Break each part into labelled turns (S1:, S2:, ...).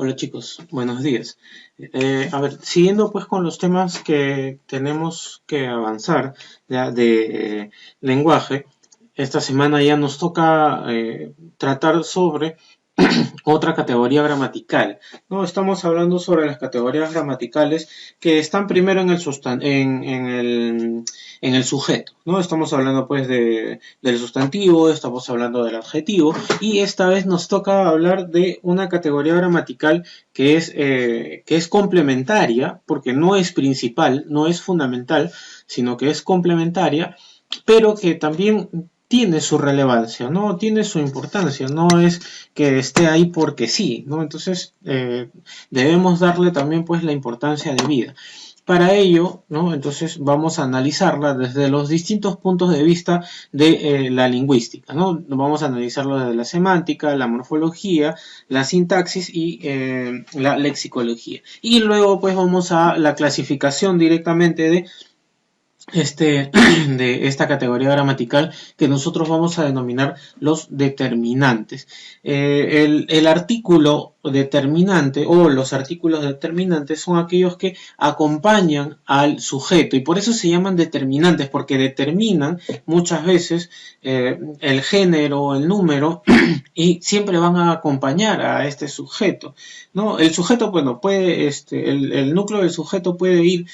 S1: Hola chicos, buenos días. A ver, siguiendo pues con los temas que tenemos que avanzar ya de lenguaje, esta semana ya nos toca tratar sobre otra categoría gramatical. No, estamos hablando sobre las categorías gramaticales que están primero en el sujeto. ¿No? Estamos hablando pues del sustantivo, estamos hablando del adjetivo y esta vez nos toca hablar de una categoría gramatical que es complementaria, porque no es principal, no es fundamental, sino que es complementaria, pero que también tiene su relevancia, ¿no? Tiene su importancia, no es que esté ahí porque sí, ¿no? Entonces debemos darle también pues la importancia de vida. Para ello, ¿no? Entonces vamos a analizarla desde los distintos puntos de vista de la lingüística, ¿no? Vamos a analizarlo desde la semántica, la morfología, la sintaxis y la lexicología. Y luego pues vamos a la clasificación directamente de de esta categoría gramatical que nosotros vamos a denominar los determinantes. El artículo determinante o los artículos determinantes son aquellos que acompañan al sujeto y por eso se llaman determinantes, porque determinan muchas veces el género o el número y siempre van a acompañar a este sujeto, ¿no? El sujeto, bueno, el núcleo del sujeto puede ir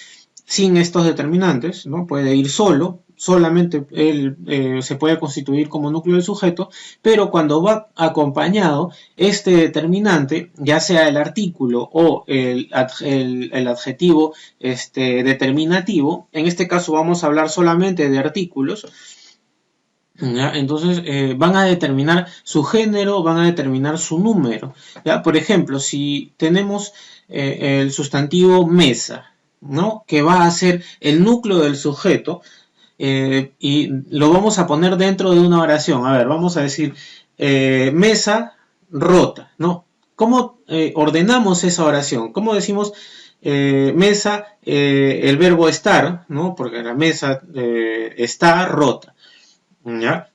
S1: sin estos determinantes, ¿no? Puede ir solo, solamente él se puede constituir como núcleo del sujeto, pero cuando va acompañado, este determinante, ya sea el artículo o el adjetivo determinativo, en este caso vamos a hablar solamente de artículos, ¿ya? Entonces van a determinar su género, van a determinar su número, ¿ya? Por ejemplo, si tenemos el sustantivo mesa, ¿no? Que va a ser el núcleo del sujeto y lo vamos a poner dentro de una oración. A ver, vamos a decir mesa rota, ¿no? ¿Cómo ordenamos esa oración? ¿Cómo decimos mesa, el verbo estar, ¿no? Porque la mesa está rota, ¿ya?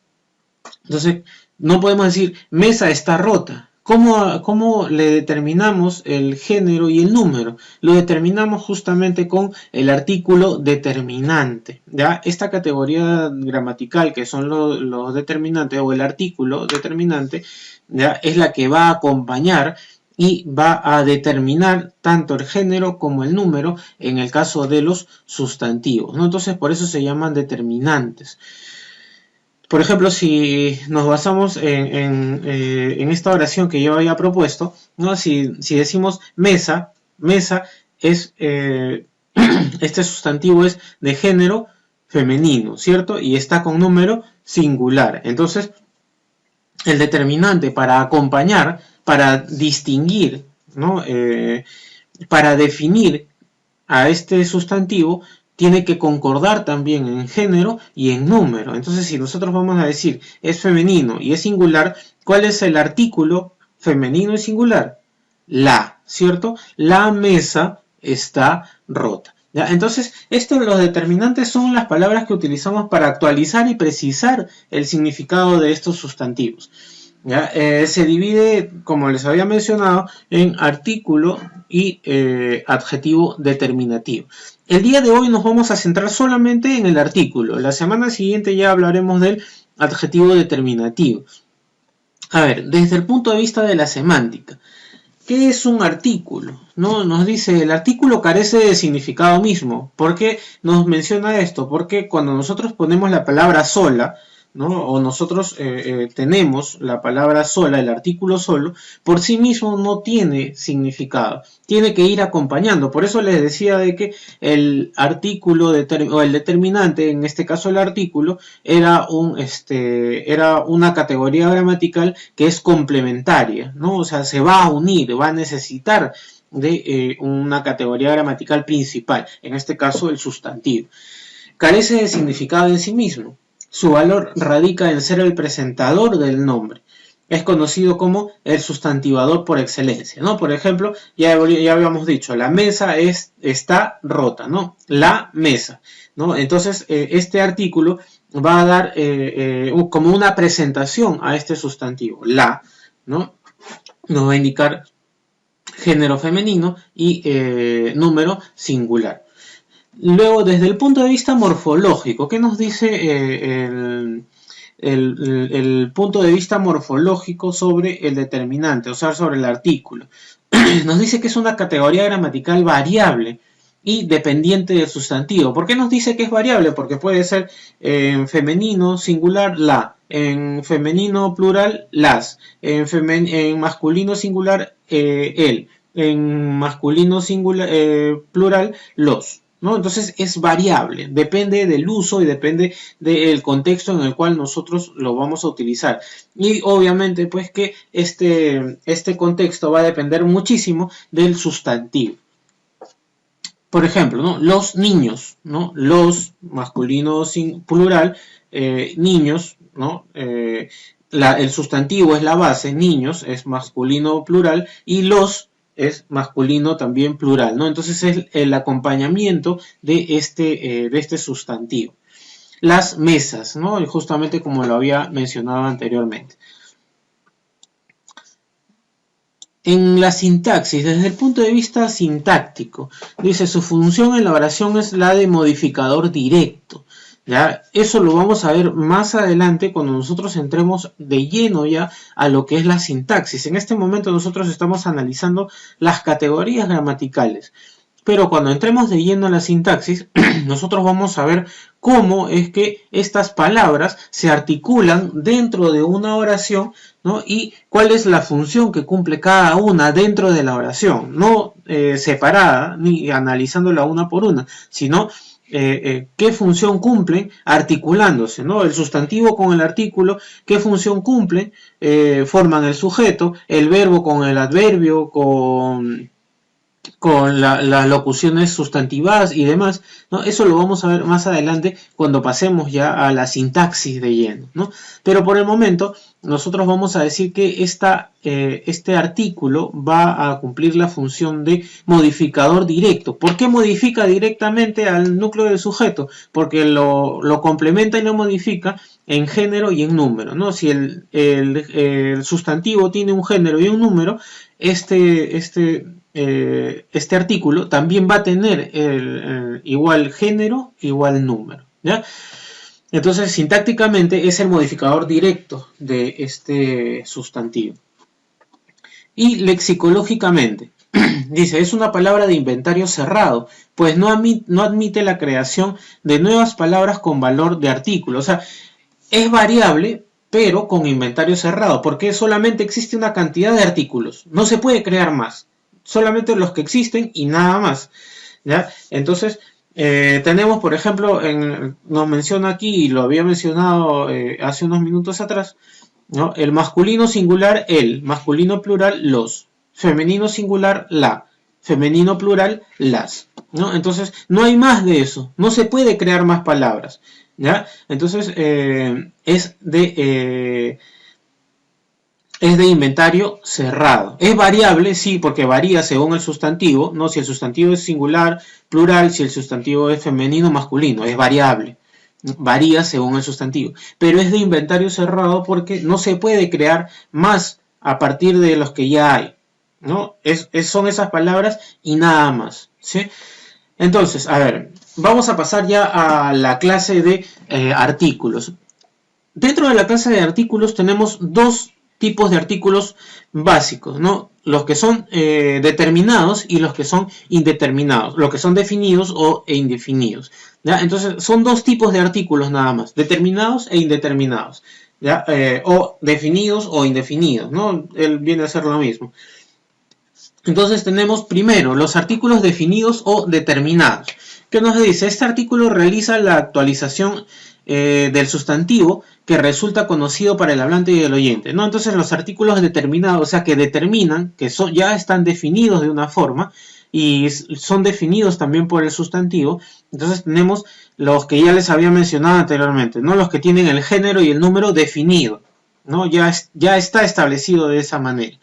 S1: Entonces, no podemos decir mesa está rota. ¿Cómo le determinamos el género y el número? Lo determinamos justamente con el artículo determinante, ¿ya? Esta categoría gramatical que son los determinantes o el artículo determinante, ¿ya? Es la que va a acompañar y va a determinar tanto el género como el número en el caso de los sustantivos, ¿no? Entonces, por eso se llaman determinantes. Por ejemplo, si nos basamos en esta oración que yo había propuesto, ¿no? Si decimos mesa, mesa es, este sustantivo es de género femenino, ¿cierto? Y está con número singular. Entonces, el determinante para acompañar, para distinguir, ¿no? Para definir a este sustantivo, tiene que concordar también en género y en número. Entonces, si nosotros vamos a decir es femenino y es singular, ¿cuál es el artículo femenino y singular? La, ¿cierto? La mesa está rota. ¿Ya? Entonces, los determinantes son las palabras que utilizamos para actualizar y precisar el significado de estos sustantivos. ¿Ya? Se divide, como les había mencionado, en artículo y adjetivo determinativo. El día de hoy nos vamos a centrar solamente en el artículo. La semana siguiente ya hablaremos del adjetivo determinativo. A ver, desde el punto de vista de la semántica, ¿qué es un artículo? ¿No? Nos dice, el artículo carece de significado mismo. ¿Por qué nos menciona esto? Porque cuando nosotros ponemos la palabra sola, ¿no? O nosotros tenemos la palabra sola, el artículo solo, por sí mismo no tiene significado, tiene que ir acompañando. Por eso les decía de que el artículo o el determinante, en este caso el artículo, era una categoría gramatical que es complementaria, ¿no? O sea, se va a unir, va a necesitar de una categoría gramatical principal, en este caso el sustantivo. Carece de significado en sí mismo. Su valor radica en ser el presentador del nombre. Es conocido como el sustantivador por excelencia, ¿no? Por ejemplo, ya habíamos dicho, la mesa está rota, ¿no? La mesa, ¿no? Entonces, este artículo va a dar como una presentación a este sustantivo, la, ¿no? Nos va a indicar género femenino y número singular. Luego, desde el punto de vista morfológico, ¿qué nos dice el punto de vista morfológico sobre el determinante, o sea, sobre el artículo? Nos dice que es una categoría gramatical variable y dependiente del sustantivo. ¿Por qué nos dice que es variable? Porque puede ser en femenino singular la, en femenino plural las, en masculino singular el, en masculino singular plural los, ¿no? Entonces es variable, depende del uso y depende del contexto en el cual nosotros lo vamos a utilizar. Y obviamente pues que este contexto va a depender muchísimo del sustantivo. Por ejemplo, ¿no? Los niños, ¿no? Los masculino sin plural, niños, ¿no? El sustantivo es la base, niños es masculino plural y los es masculino también plural, ¿no? Entonces es el acompañamiento de este sustantivo. Las mesas, ¿no? Y justamente como lo había mencionado anteriormente. En la sintaxis, desde el punto de vista sintáctico, dice su función en la oración es la de modificador directo. ¿Ya? Eso lo vamos a ver más adelante cuando nosotros entremos de lleno ya a lo que es la sintaxis. En este momento nosotros estamos analizando las categorías gramaticales. Pero cuando entremos de lleno a la sintaxis, nosotros vamos a ver cómo es que estas palabras se articulan dentro de una oración, ¿no? Y cuál es la función que cumple cada una dentro de la oración, no separada ni analizándola una por una, sino qué función cumplen articulándose, ¿no? El sustantivo con el artículo, qué función cumplen, forman el sujeto, el verbo con el adverbio, con las locuciones sustantivadas y demás, ¿no? Eso lo vamos a ver más adelante cuando pasemos ya a la sintaxis de lleno, ¿no? Pero por el momento nosotros vamos a decir que este artículo va a cumplir la función de modificador directo. ¿Por qué modifica directamente al núcleo del sujeto? Porque lo complementa y lo modifica en género y en número, ¿no? Si el sustantivo tiene un género y un número, este artículo también va a tener igual género, igual número, ¿ya? Entonces, sintácticamente es el modificador directo de este sustantivo. Y lexicológicamente, dice, es una palabra de inventario cerrado, pues no admite la creación de nuevas palabras con valor de artículo. O sea, es variable, pero con inventario cerrado, porque solamente existe una cantidad de artículos. No se puede crear más. Solamente los que existen y nada más, ¿ya? Entonces, tenemos, por ejemplo, nos menciona aquí, y lo había mencionado hace unos minutos atrás, ¿no? El masculino singular, el, masculino plural, los, femenino singular, la, femenino plural, las, ¿no? Entonces, no hay más de eso, no se puede crear más palabras, ¿ya? Entonces, es de inventario cerrado. Es variable, sí, porque varía según el sustantivo, ¿no? Si el sustantivo es singular, plural, si el sustantivo es femenino, masculino, es variable. Varía según el sustantivo. Pero es de inventario cerrado porque no se puede crear más a partir de los que ya hay, ¿no? Son esas palabras y nada más, ¿sí? Entonces, a ver, vamos a pasar ya a la clase de artículos. Dentro de la clase de artículos tenemos dos tipos de artículos básicos, ¿no? Los que son determinados y los que son indeterminados, los que son definidos e indefinidos, ¿ya? Entonces son dos tipos de artículos nada más, determinados e indeterminados, ¿ya? O definidos o indefinidos, ¿no? Él viene a ser lo mismo. Entonces tenemos primero los artículos definidos o determinados. ¿Qué nos dice? Este artículo realiza la actualización del sustantivo que resulta conocido para el hablante y el oyente, ¿no? Entonces los artículos determinados, o sea, que determinan, que ya están definidos de una forma y son definidos también por el sustantivo. Entonces tenemos los que ya les había mencionado anteriormente, ¿no? Los que tienen el género y el número definido, ¿no? Ya está establecido de esa manera,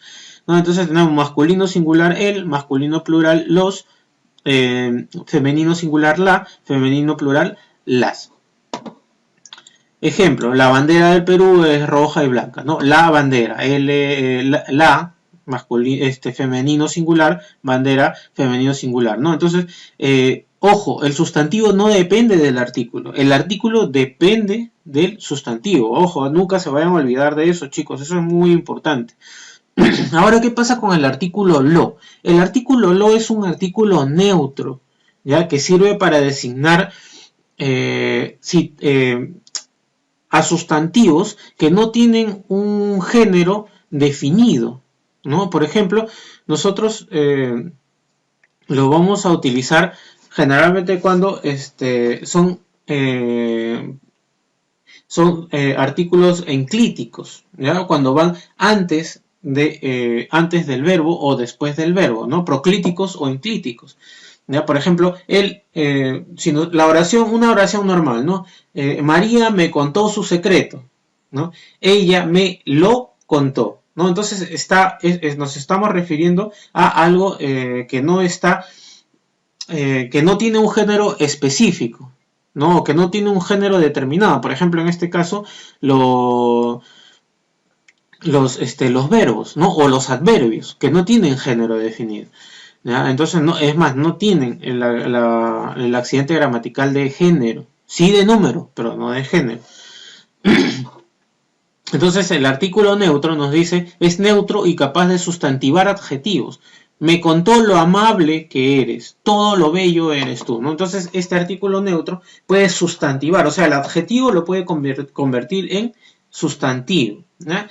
S1: ¿no? Entonces tenemos masculino singular el, masculino plural los, femenino singular la, femenino plural las. Ejemplo, la bandera del Perú es roja y blanca, ¿no? La bandera, la femenino singular, bandera, femenino singular, ¿no? Entonces, ojo, el sustantivo no depende del artículo, el artículo depende del sustantivo. Ojo, nunca se vayan a olvidar de eso, chicos, eso es muy importante. Ahora, ¿qué pasa con el artículo lo? El artículo lo es un artículo neutro, ¿ya? Que sirve para designar a sustantivos que no tienen un género definido, ¿no? Por ejemplo, nosotros lo vamos a utilizar generalmente cuando son artículos enclíticos, ¿ya? Cuando van antes del verbo o después del verbo, ¿no? Proclíticos o enclíticos. ¿Ya? Por ejemplo, una oración normal, ¿no? María me contó su secreto, ¿no? Ella me lo contó, ¿no? Entonces nos estamos refiriendo a algo que no tiene un género específico, ¿no? Que no tiene un género determinado. Por ejemplo, en este caso, los verbos, ¿no? O los adverbios, que no tienen género definido. ¿Ya? Entonces, no tienen el accidente gramatical de género. Sí de número, pero no de género. Entonces, el artículo neutro nos dice, es neutro y capaz de sustantivar adjetivos. Me contó lo amable que eres, todo lo bello eres tú, ¿no? Entonces, este artículo neutro puede sustantivar, o sea, el adjetivo lo puede convertir en sustantivo. ¿Ya?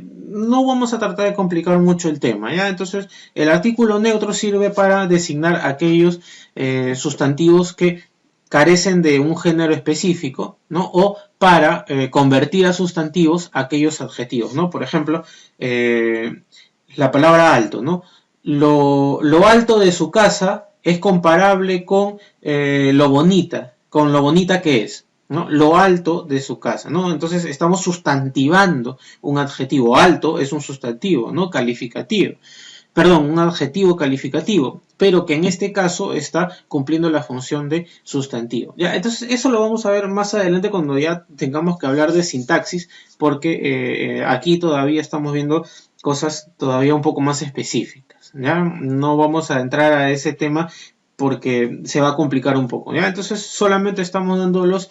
S1: No vamos a tratar de complicar mucho el tema, ¿ya? Entonces, el artículo neutro sirve para designar aquellos sustantivos que carecen de un género específico, ¿no? O para convertir a sustantivos aquellos adjetivos, ¿no? Por ejemplo, la palabra alto, ¿no? Lo alto de su casa es comparable con lo bonita que es, ¿no? Lo alto de su casa, ¿no? Entonces estamos sustantivando un adjetivo. Alto es un sustantivo, ¿no? Calificativo. Perdón, un adjetivo calificativo, pero que en este caso está cumpliendo la función de sustantivo. Ya, entonces eso lo vamos a ver más adelante cuando ya tengamos que hablar de sintaxis, porque aquí todavía estamos viendo cosas todavía un poco más específicas. ¿Ya? No vamos a entrar a ese tema porque se va a complicar un poco, ¿ya? Entonces solamente estamos dando los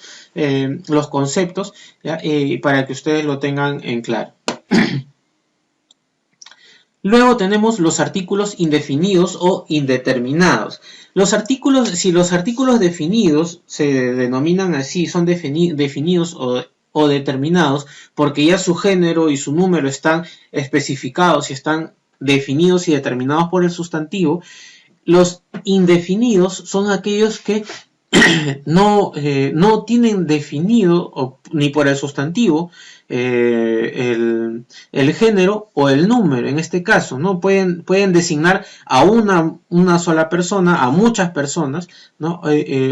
S1: conceptos, ¿ya? Para que ustedes lo tengan en claro. Luego tenemos los artículos indefinidos o indeterminados. Si los artículos definidos se denominan así, son definidos o determinados, porque ya su género y su número están especificados y están definidos y determinados por el sustantivo. Los indefinidos son aquellos que no tienen definido ni por el sustantivo el género o el número. En este caso, ¿no? Pueden designar a una sola persona, a muchas personas, ¿no?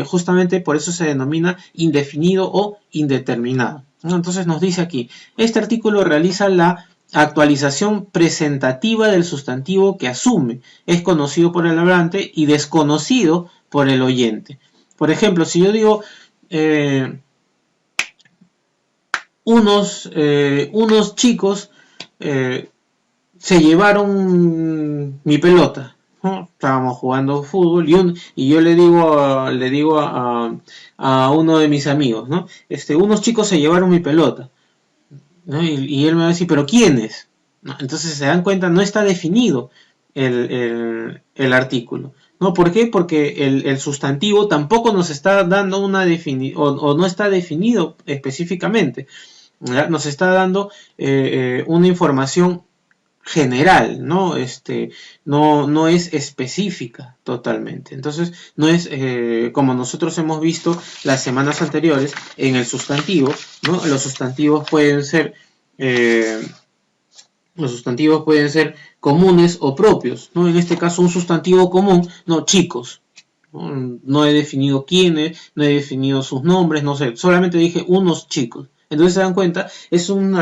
S1: Justamente por eso se denomina indefinido o indeterminado, ¿no? Entonces nos dice aquí, este artículo realiza la actualización presentativa del sustantivo que asume, es conocido por el hablante y desconocido por el oyente. Por ejemplo, si yo digo unos chicos se llevaron mi pelota, ¿no? Estábamos jugando fútbol y yo le digo a uno de mis amigos, ¿no? Unos chicos se llevaron mi pelota, ¿no? Y él me va a decir, ¿pero quiénes? ¿No? Entonces se dan cuenta, no está definido el artículo, ¿no? ¿Por qué? Porque el sustantivo tampoco nos está dando una definición, o no está definido específicamente, ¿ya? Nos está dando una información general, ¿no? No es específica totalmente. Entonces, no es como nosotros hemos visto las semanas anteriores en el sustantivo, ¿no? Los sustantivos pueden ser comunes o propios, ¿no? En este caso, un sustantivo común, no, chicos. No he definido quiénes, no he definido sus nombres, no sé, solamente dije unos chicos. Entonces se dan cuenta, es un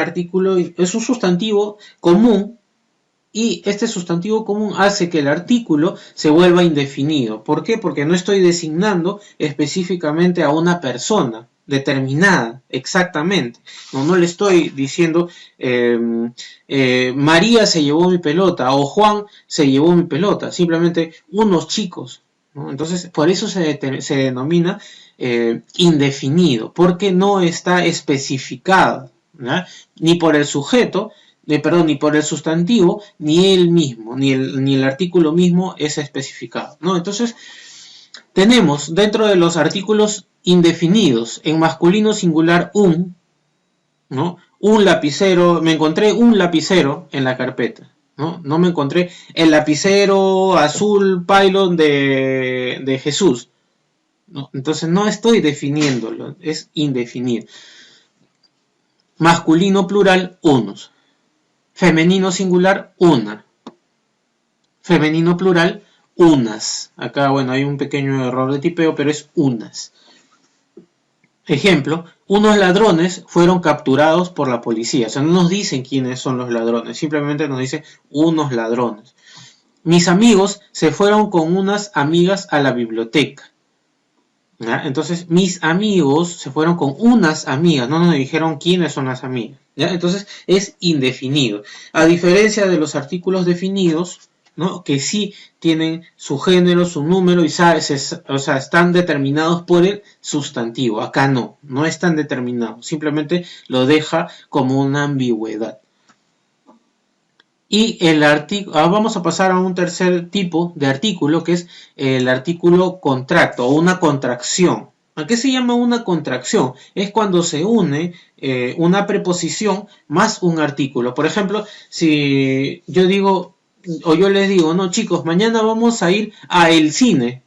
S1: sustantivo común, y este sustantivo común hace que el artículo se vuelva indefinido. ¿Por qué? Porque no estoy designando específicamente a una persona, determinada, exactamente. No le estoy diciendo María se llevó mi pelota o Juan se llevó mi pelota, simplemente unos chicos, ¿no? Entonces, por eso se denomina indefinido, porque no está especificado, ¿no? Ni por el sujeto, ni por el sustantivo, ni él mismo, ni el artículo mismo es especificado, ¿no? Entonces, tenemos dentro de los artículos indefinidos, en masculino singular un, ¿no? Un lapicero, me encontré un lapicero en la carpeta, ¿no? No me encontré el lapicero azul pylon de Jesús, ¿no? Entonces no estoy definiéndolo, es indefinido. Masculino plural, unos. Femenino singular, una. Femenino plural, unas. Acá, bueno, hay un pequeño error de tipeo, pero es unas. Ejemplo, unos ladrones fueron capturados por la policía. O sea, no nos dicen quiénes son los ladrones, simplemente nos dice unos ladrones. Mis amigos se fueron con unas amigas a la biblioteca. ¿Ya? Entonces, mis amigos se fueron con unas amigas, no nos dijeron quiénes son las amigas. ¿Ya? Entonces, es indefinido. A diferencia de los artículos definidos, ¿no? Que sí tienen su género, su número, y están determinados por el sustantivo. Acá no están determinados, simplemente lo deja como una ambigüedad. Y el artículo, vamos a pasar a un tercer tipo de artículo, que es el artículo contracto o una contracción. ¿A qué se llama una contracción? Es cuando se une una preposición más un artículo. Por ejemplo, si yo digo, o yo les digo, no chicos, mañana vamos a ir a el cine.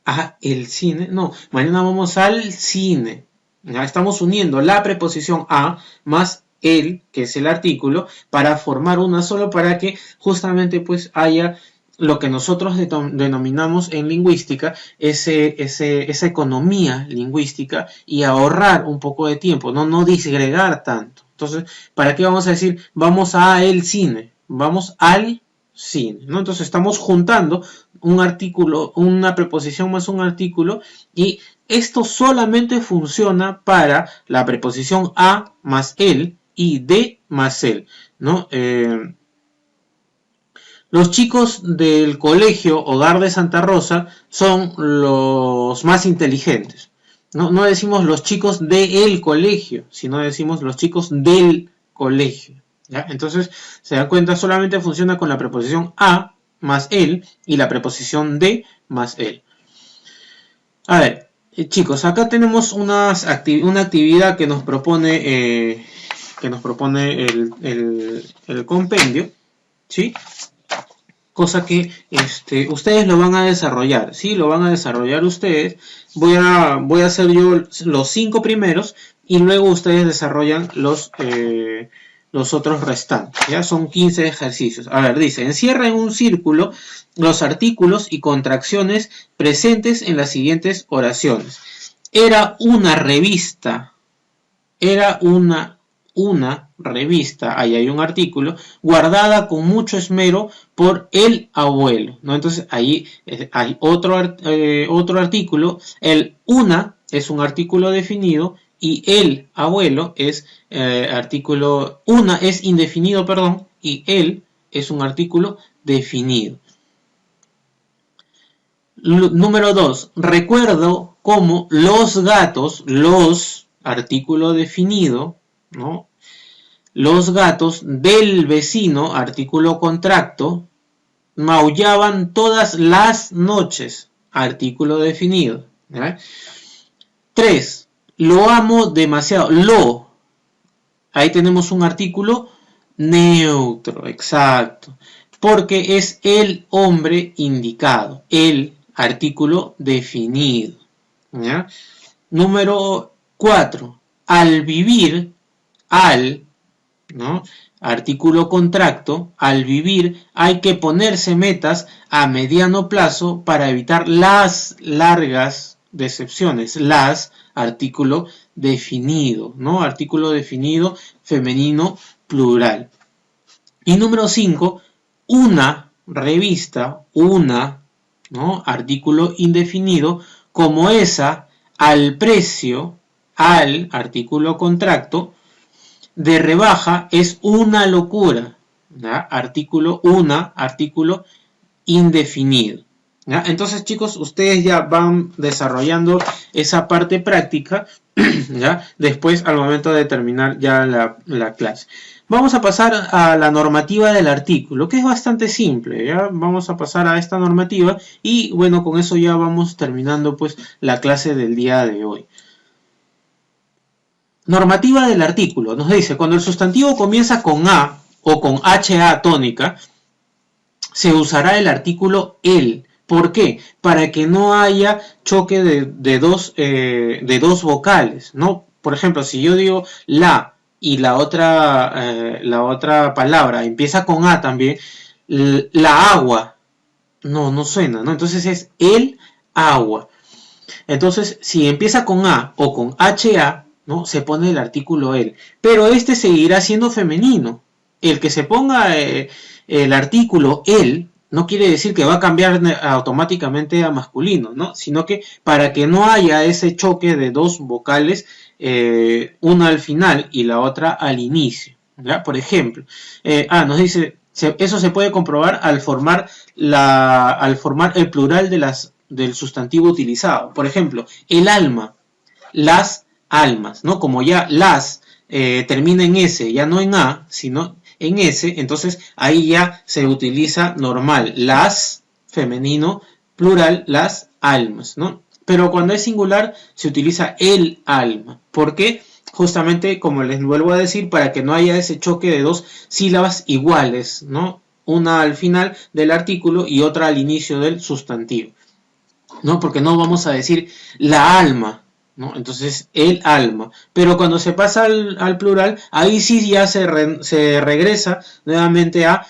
S1: ¿A el cine? No, mañana vamos al cine. Ya estamos uniendo la preposición a más el, que es el artículo, para formar una sola, para que justamente pues haya lo que nosotros denominamos en lingüística esa economía lingüística y ahorrar un poco de tiempo, no disgregar tanto. Entonces, ¿para qué vamos a decir vamos a el cine? Vamos al cine, ¿no? Entonces estamos juntando un artículo, una preposición más un artículo, y esto solamente funciona para la preposición a más el y de más el, ¿no? Los chicos del colegio Hogar de Santa Rosa son los más inteligentes. No decimos los chicos del colegio, sino decimos los chicos del colegio. ¿Ya? Entonces, se dan cuenta, solamente funciona con la preposición a más el y la preposición de más el. A ver, chicos, acá tenemos una actividad que nos propone el compendio, ¿sí? Cosa que ustedes lo van a desarrollar, ¿sí? Lo van a desarrollar ustedes. Voy a hacer yo los 5 primeros y luego ustedes desarrollan los otros restantes. Ya son 15 ejercicios. A ver, dice, encierra en un círculo los artículos y contracciones presentes en las siguientes oraciones. Era una revista. Era una revista, ahí hay un artículo, guardada con mucho esmero por el abuelo, ¿no? Entonces ahí hay otro artículo. El una es un artículo definido y el abuelo es una es indefinido, perdón, y el es un artículo definido. Número 2. Recuerdo cómo los gatos, los artículo definido, ¿no? Los gatos del vecino, artículo contracto, maullaban todas las noches, artículo definido. 3. Lo amo demasiado. Lo. Ahí tenemos un artículo neutro, exacto. Porque es el hombre indicado. El artículo definido. ¿Ya? Número 4. Al vivir, al, ¿no? Artículo contracto, al vivir hay que ponerse metas a mediano plazo para evitar las largas decepciones. Las, artículo definido, ¿no? Artículo definido femenino plural. Y número 5, una revista, una, ¿no? Artículo indefinido, como esa, al precio, al artículo contracto, de rebaja es una locura, ¿ya? Artículo indefinido, ¿ya? Entonces, chicos, ustedes ya van desarrollando esa parte práctica, ¿ya? Después, al momento de terminar ya la clase. Vamos a pasar a la normativa del artículo, que es bastante simple, ¿ya? Vamos a pasar a esta normativa y, bueno, con eso ya vamos terminando, pues, la clase del día de hoy. Normativa del artículo. Nos dice, cuando el sustantivo comienza con A o con HA tónica, se usará el artículo el. ¿Por qué? Para que no haya choque de dos vocales, ¿no? Por ejemplo, si yo digo la y la otra palabra empieza con A también, la agua, no suena, ¿no? Entonces es el agua. Entonces, si empieza con A o con HA, ¿no? Se pone el artículo el. Pero este seguirá siendo femenino. El que se ponga el artículo el no quiere decir que va a cambiar automáticamente a masculino, ¿no? Sino que para que no haya ese choque de dos vocales, una al final y la otra al inicio, ¿ya? Por ejemplo, nos dice, eso se puede comprobar al formar el plural del sustantivo utilizado. Por ejemplo, el alma, las almas, ¿no? Como ya las termina en S, ya no en A, sino en S, entonces ahí ya se utiliza normal, las, femenino, plural, las almas, ¿no? Pero cuando es singular se utiliza el alma. ¿Por qué? Justamente, como les vuelvo a decir, para que no haya ese choque de dos sílabas iguales, ¿no? Una al final del artículo y otra al inicio del sustantivo, ¿no? Porque no vamos a decir la alma, ¿no? Entonces el alma, pero cuando se pasa al plural, ahí sí ya se regresa nuevamente a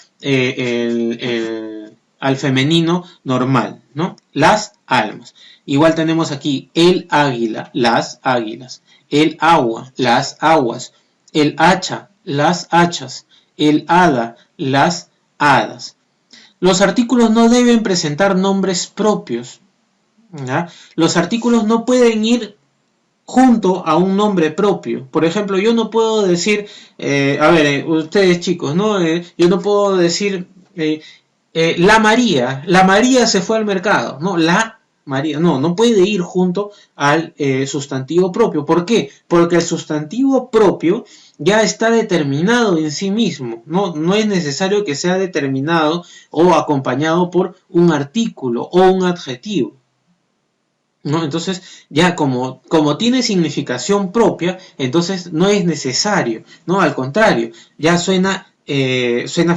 S1: al femenino normal, ¿no? Las almas. Igual tenemos aquí el águila, las águilas, el agua, las aguas, el hacha, las hachas, el hada, las hadas. Los artículos no deben presentar nombres propios, ¿ya? Los artículos no pueden ir junto a un nombre propio. Por ejemplo, yo no puedo decir, ustedes chicos, ¿no? Yo no puedo decir la María se fue al mercado, ¿no? La María, no puede ir junto al sustantivo propio. ¿Por qué? Porque el sustantivo propio ya está determinado en sí mismo, no es necesario que sea determinado o acompañado por un artículo o un adjetivo, ¿no? Entonces, ya como tiene significación propia, entonces no es necesario, ¿no? Al contrario, ya suena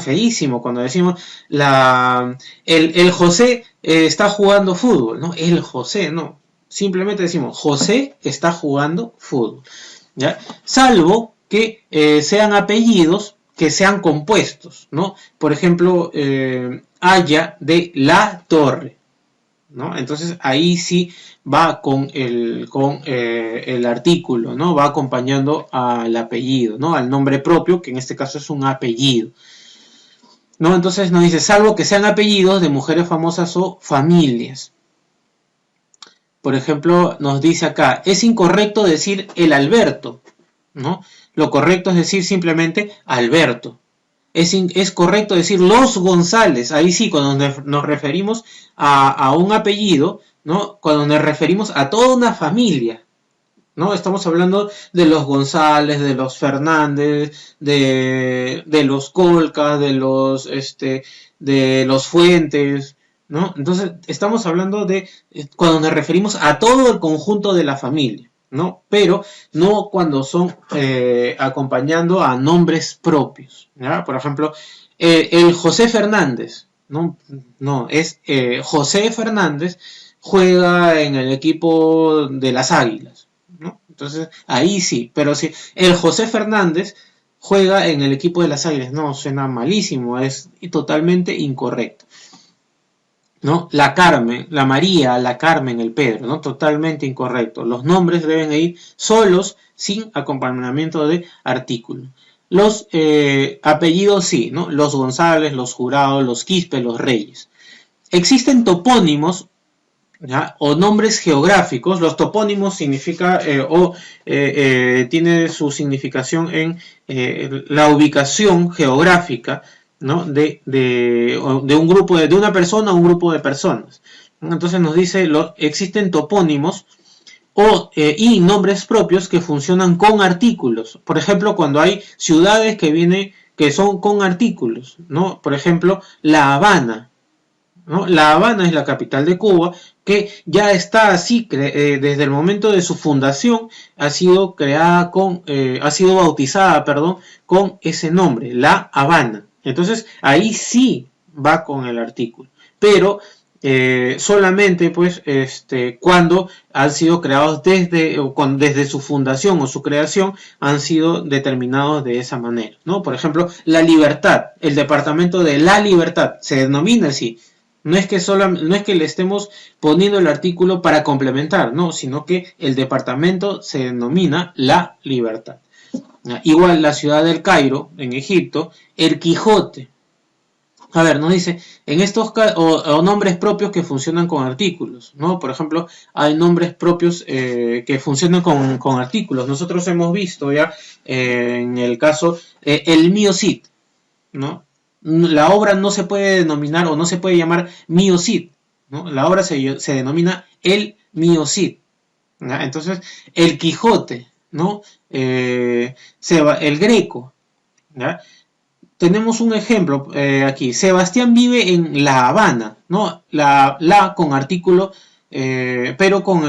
S1: feísimo cuando decimos el José está jugando fútbol, ¿no? El José, no. Simplemente decimos José está jugando fútbol, ¿ya? Salvo que sean apellidos que sean compuestos, ¿no? Por ejemplo, Haya de la Torre, ¿no? Entonces ahí sí va con el artículo, ¿no? Va acompañando al apellido, ¿no? Al nombre propio, que en este caso es un apellido, ¿no? Entonces nos dice, salvo que sean apellidos de mujeres famosas o familias. Por ejemplo, nos dice acá, es incorrecto decir el Alberto, ¿no? Lo correcto es decir simplemente Alberto. Es correcto decir los González, ahí sí, cuando nos referimos a un apellido, ¿no? Cuando nos referimos a toda una familia, ¿no? Estamos hablando de los González, de los Fernández, de los Colcas, de los Fuentes, ¿no? Entonces, estamos hablando de cuando nos referimos a todo el conjunto de la familia, ¿no? Pero no cuando son acompañando a nombres propios, ¿ya? Por ejemplo, el José Fernández, no es José Fernández juega en el equipo de las Águilas, ¿no? Entonces ahí sí, pero si el José Fernández juega en el equipo de las Águilas, no, suena malísimo, es totalmente incorrecto, ¿no? La Carmen, la María, la Carmen, el Pedro, ¿no? Totalmente incorrecto. Los nombres deben ir solos, sin acompañamiento de artículo. Los apellidos sí, ¿no? Los González, los Jurados, los Quispe, los Reyes. Existen topónimos ¿ya? O nombres geográficos. Los topónimos significa tiene su significación en la ubicación geográfica, ¿no? de un grupo de una persona o un grupo de personas. Entonces nos dice, existen topónimos y nombres propios que funcionan con artículos. Por ejemplo, cuando hay ciudades que son con artículos, ¿no? Por ejemplo, La Habana, ¿no? La Habana es la capital de Cuba, que ya está así desde el momento de su fundación, ha sido creada ha sido bautizada, perdón, con ese nombre, La Habana. Entonces ahí sí va con el artículo, pero solamente pues cuando han sido creados desde su fundación o su creación han sido determinados de esa manera, ¿no? Por ejemplo, La Libertad, el departamento de La Libertad se denomina así. No es que le estemos poniendo el artículo para complementar, no, sino que el departamento se denomina La Libertad. Igual la ciudad del Cairo, en Egipto, El Quijote. A ver, nos dice, en estos o nombres propios que funcionan con artículos, ¿no? Por ejemplo, hay nombres propios que funcionan con artículos. Nosotros hemos visto ya en el caso el Mío Cid, ¿no? La obra no se puede denominar o no se puede llamar Mío Cid, ¿no? La obra se denomina El Mío Cid, ¿no? Entonces, El Quijote, ¿no? El Greco, ¿no? Tenemos un ejemplo aquí. Sebastián vive en La Habana, ¿no? La con artículo, pero con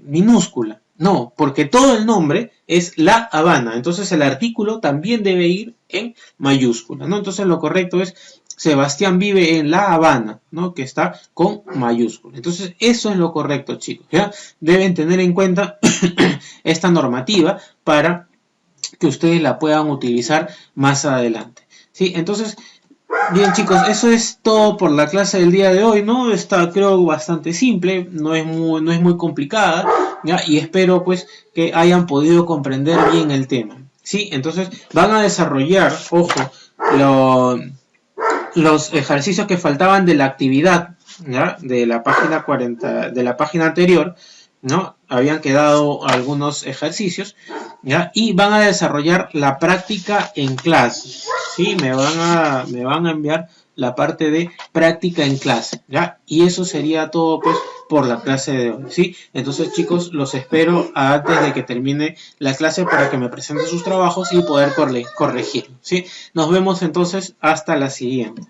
S1: minúscula. No, porque todo el nombre es La Habana. Entonces el artículo también debe ir en mayúscula, ¿no? Entonces lo correcto es Sebastián vive en La Habana, ¿no? Que está con mayúscula. Entonces eso es lo correcto, chicos, ¿ya? Deben tener en cuenta esta normativa para que ustedes la puedan utilizar más adelante. Sí, entonces, bien chicos, eso es todo por la clase del día de hoy, ¿no? Está creo bastante simple, no es muy complicada, ¿ya? Y espero pues que hayan podido comprender bien el tema, ¿sí? Entonces van a desarrollar, ojo, los ejercicios que faltaban de la actividad, ¿ya? De la página 40, de la página anterior, ¿no? Habían quedado algunos ejercicios, ¿ya? Y van a desarrollar la práctica en clase, ¿sí? Me van a enviar la parte de práctica en clase, ¿ya? Y eso sería todo, pues, por la clase de hoy, ¿sí? Entonces, chicos, los espero antes de que termine la clase para que me presenten sus trabajos y poder corregirlo, ¿sí? Nos vemos entonces hasta la siguiente.